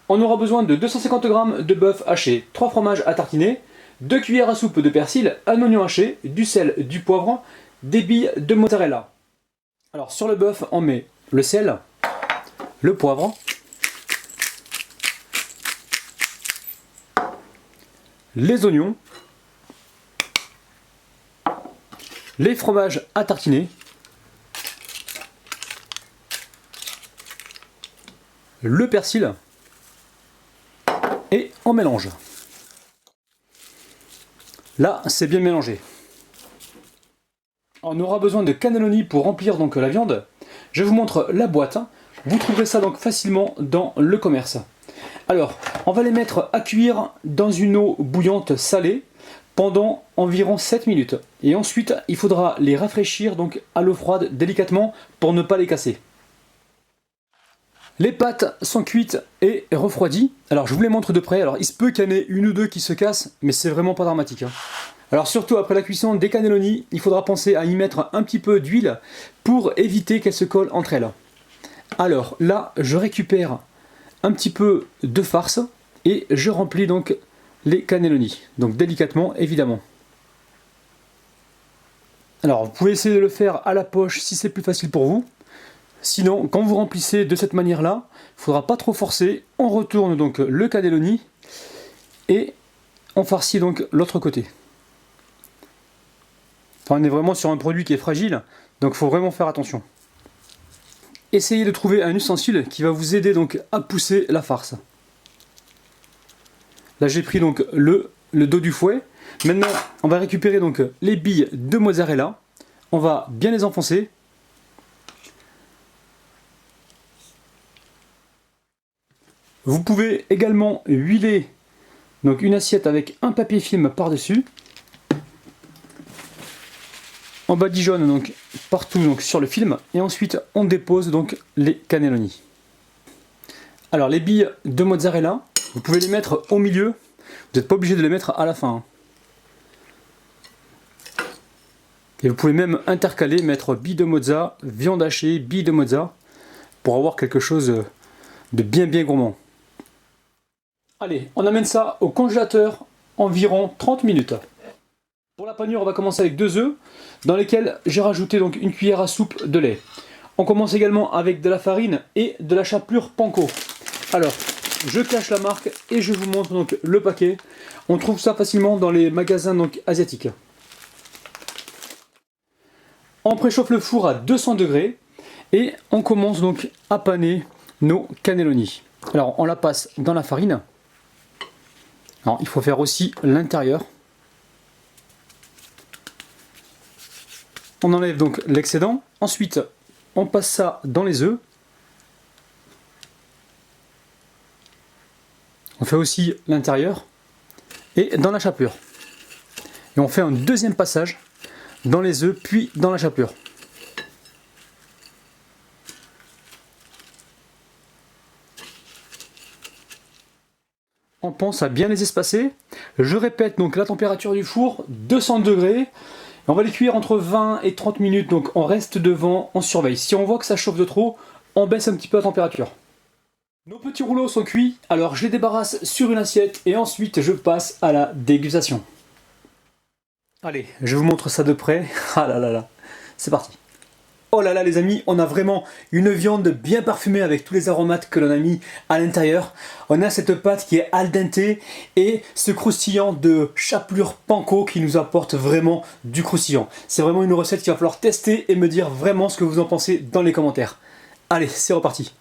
On aura besoin de 250 g de bœuf haché, 3 fromages à tartiner, 2 cuillères à soupe de persil, un oignon haché, du sel, du poivre, des billes de mozzarella. Alors sur le bœuf, on met le sel, le poivre, les oignons, les fromages à tartiner, le persil et on mélange. Là, c'est bien mélangé. On aura besoin de cannelloni pour remplir donc la viande. Je vous montre la boîte. Vous trouverez ça donc facilement dans le commerce. Alors, on va les mettre à cuire dans une eau bouillante salée pendant environ 7 minutes. Et ensuite, il faudra les rafraîchir donc à l'eau froide délicatement pour ne pas les casser. Les pâtes sont cuites et refroidies. Alors je vous les montre de près. Alors il se peut qu'il y en ait une ou deux qui se cassent, mais c'est vraiment pas dramatique. Alors surtout après la cuisson des cannelloni, il faudra penser à y mettre un petit peu d'huile pour éviter qu'elles se collent entre elles. Alors là, je récupère un petit peu de farce et je remplis donc les cannelloni. Donc délicatement évidemment. Alors vous pouvez essayer de le faire à la poche si c'est plus facile pour vous. Sinon, quand vous remplissez de cette manière-là, il ne faudra pas trop forcer. On retourne donc le cannelloni et on farcit donc l'autre côté. Enfin, on est vraiment sur un produit qui est fragile, donc il faut vraiment faire attention. Essayez de trouver un ustensile qui va vous aider donc à pousser la farce. Là, j'ai pris donc le dos du fouet. Maintenant, on va récupérer donc les billes de mozzarella. On va bien les enfoncer. Vous pouvez également huiler donc une assiette avec un papier film par-dessus. On badigeonne donc partout donc sur le film et ensuite on dépose donc les cannelloni. Alors les billes de mozzarella, vous pouvez les mettre au milieu, vous n'êtes pas obligé de les mettre à la fin. Et vous pouvez même intercaler, mettre billes de mozza, viande hachée, billes de mozza, pour avoir quelque chose de bien gourmand. Allez, on amène ça au congélateur environ 30 minutes. Pour la panure, on va commencer avec 2 œufs dans lesquels j'ai rajouté donc une cuillère à soupe de lait. On commence également avec de la farine et de la chapelure panko. Alors, je cache la marque et je vous montre donc le paquet. On trouve ça facilement dans les magasins donc asiatiques. On préchauffe le four à 200 degrés et on commence donc à paner nos cannelloni. Alors, on la passe dans la farine. Alors, il faut faire aussi l'intérieur. On enlève donc l'excédent. Ensuite, on passe ça dans les œufs. On fait aussi l'intérieur et dans la chapelure. Et on fait un deuxième passage dans les œufs puis dans la chapelure. On pense à bien les espacer. Je répète donc la température du four, 200 degrés. On va les cuire entre 20 et 30 minutes, donc on reste devant, on surveille. Si on voit que ça chauffe de trop, on baisse un petit peu la température. Nos petits rouleaux sont cuits, alors je les débarrasse sur une assiette et ensuite je passe à la dégustation. Allez, je vous montre ça de près. Ah là là là, c'est parti. Oh là là les amis, on a vraiment une viande bien parfumée avec tous les aromates que l'on a mis à l'intérieur. On a cette pâte qui est al dente et ce croustillant de chapelure panko qui nous apporte vraiment du croustillant. C'est vraiment une recette qu'il va falloir tester et me dire vraiment ce que vous en pensez dans les commentaires. Allez, c'est reparti.